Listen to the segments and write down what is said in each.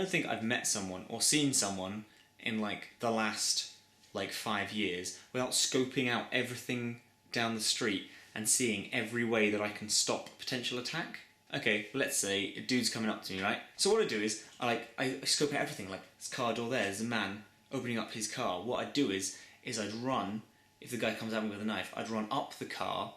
don't think I've met someone or seen someone in like the last like 5 years without scoping out everything down the street and seeing every way that I can stop a potential attack. Okay, let's say a dude's coming up to me, right? So what I do is I scope out everything. Like, there's a car door there, there's a man opening up his car. What I'd do is I'd run. If the guy comes at me with a knife, I'd run up the car,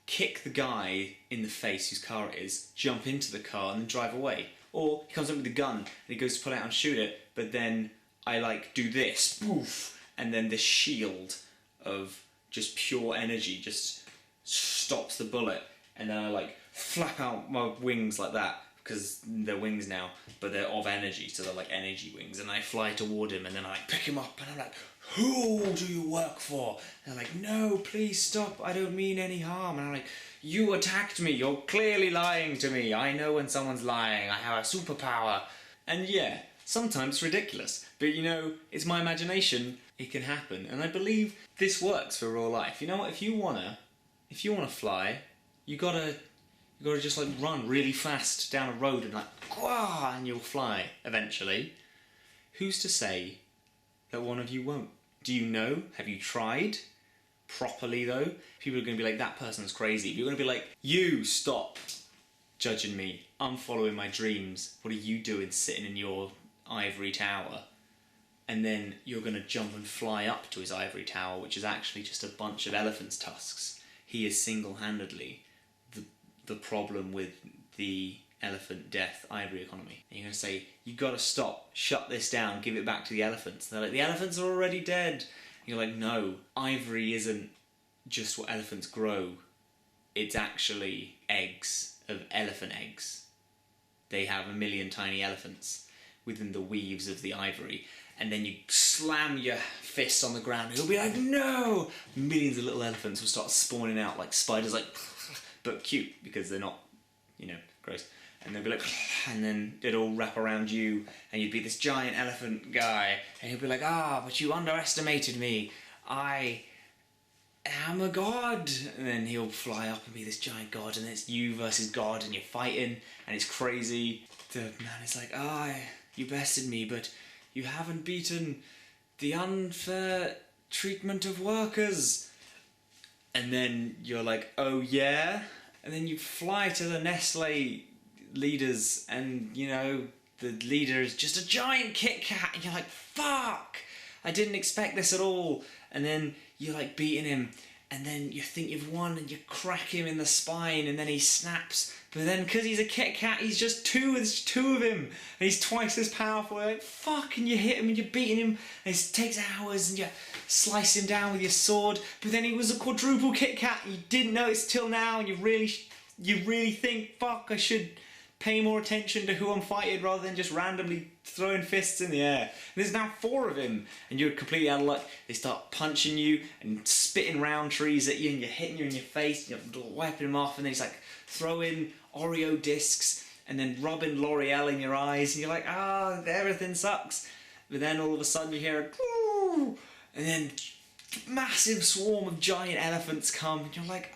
kick the guy in the face whose car it is, jump into the car and then drive away. Or he comes up with a gun and he goes to pull it out and shoot it, but then I like do this, poof, and then this shield of just pure energy just stops the bullet, and then I like flap out my wings like that, because they're wings now, but they're of energy, so they're like energy wings, and I fly toward him, and then I like pick him up, and I'm like, who do you work for? And they're like, no, please stop, I don't mean any harm. And I'm like, you attacked me, you're clearly lying to me, I know when someone's lying, I have a superpower. And yeah, sometimes it's ridiculous, but you know, it's my imagination, it can happen, and I believe this works for real life. You know what, if you wanna fly, you gotta just like run really fast down a road and like, "Gwah," and you'll fly eventually. Who's to say that one of you won't? Do you know? Have you tried? Properly though? People are going to be like, that person's crazy. You're going to be like, you stop judging me. I'm following my dreams. What are you doing sitting in your ivory tower? And then you're going to jump and fly up to his ivory tower, which is actually just a bunch of elephant's tusks. He is single-handedly the problem with the elephant death ivory economy. And you're going to say, you got to stop, shut this down, give it back to the elephants. And they're like, the elephants are already dead. And you're like, no, ivory isn't just what elephants grow. It's actually eggs of elephant eggs. They have 1 million tiny elephants within the weaves of the ivory. And then you slam your fist on the ground and you'll be like, no! Millions of little elephants will start spawning out like spiders, like, but cute, because they're not, you know, gross. And they'll be like, and then it'll wrap around you, and you'd be this giant elephant guy, and he'll be like, but you underestimated me. I am a god. And then he'll fly up and be this giant god, and it's you versus God, and you're fighting, and it's crazy. The man is like, you bested me, but you haven't beaten the unfair treatment of workers. And then you're like, oh yeah? And then you fly to the Nestle leaders, and you know, the leader is just a giant Kit Kat, and you're like, fuck! I didn't expect this at all. And then you're like beating him, and then you think you've won, and you crack him in the spine, and then he snaps. But then, because he's a Kit Kat, he's just there's two of him, and he's twice as powerful. You're like, fuck, and you hit him, and you're beating him, and it takes hours, and you slice him down with your sword. But then he was a quadruple Kit Kat, and you didn't notice till now, and you really think, fuck, I should pay more attention to who I'm fighting rather than just randomly throwing fists in the air. And there's now 4 of him, and you're completely out of luck. They start punching you and spitting round trees at you, and you're hitting you in your face, and you're wiping them off, and then he's like throwing Oreo discs and then rubbing L'Oreal in your eyes, and you're like, everything sucks. But then all of a sudden you hear a and then massive swarm of giant elephants come, and you're like,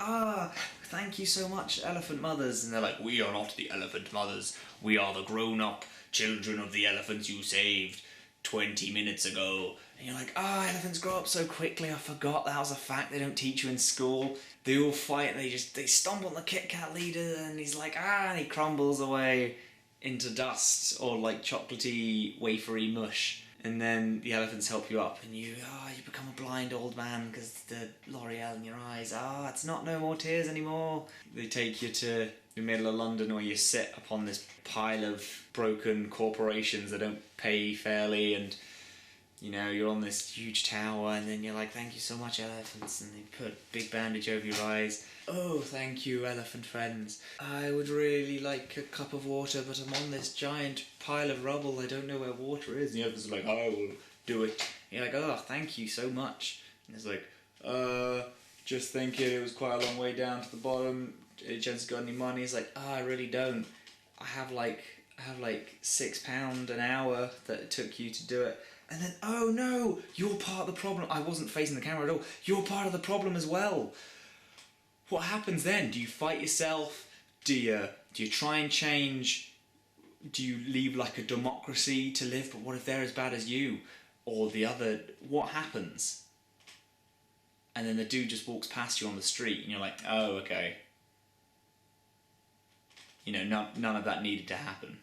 thank you so much, elephant mothers. And they're like, we are not the elephant mothers, we are the grown-up children of the elephants you saved 20 minutes ago. And you're like, elephants grow up so quickly, I forgot that was a fact they don't teach you in school. They all fight, they stomp on the Kit Kat leader, and he's like, and he crumbles away into dust, or like chocolatey, wafery mush. And then the elephants help you up, and you become a blind old man because the L'Oreal in your eyes. It's not No More Tears anymore. They take you to the middle of London, where you sit upon this pile of broken corporations that don't pay fairly, and you know, you're on this huge tower, and then you're like, thank you so much, elephants, and they put a big bandage over your eyes. Oh, thank you, elephant friends. I would really like a cup of water, but I'm on this giant pile of rubble, I don't know where water is. And the elephant's like, I will do it. And you're like, thank you so much. And it's like, just thinking, it was quite a long way down to the bottom. Jen's got any money? He's like, I really don't. I have like £6 an hour that it took you to do it. And then, oh no, you're part of the problem. I wasn't facing the camera at all. You're part of the problem as well. What happens then? Do you fight yourself? Do you try and change do you leave like a democracy to live, but what if they're as bad as you? Or the other, what happens? And then the dude just walks past you on the street and you're like, oh, okay. You know, none of that needed to happen.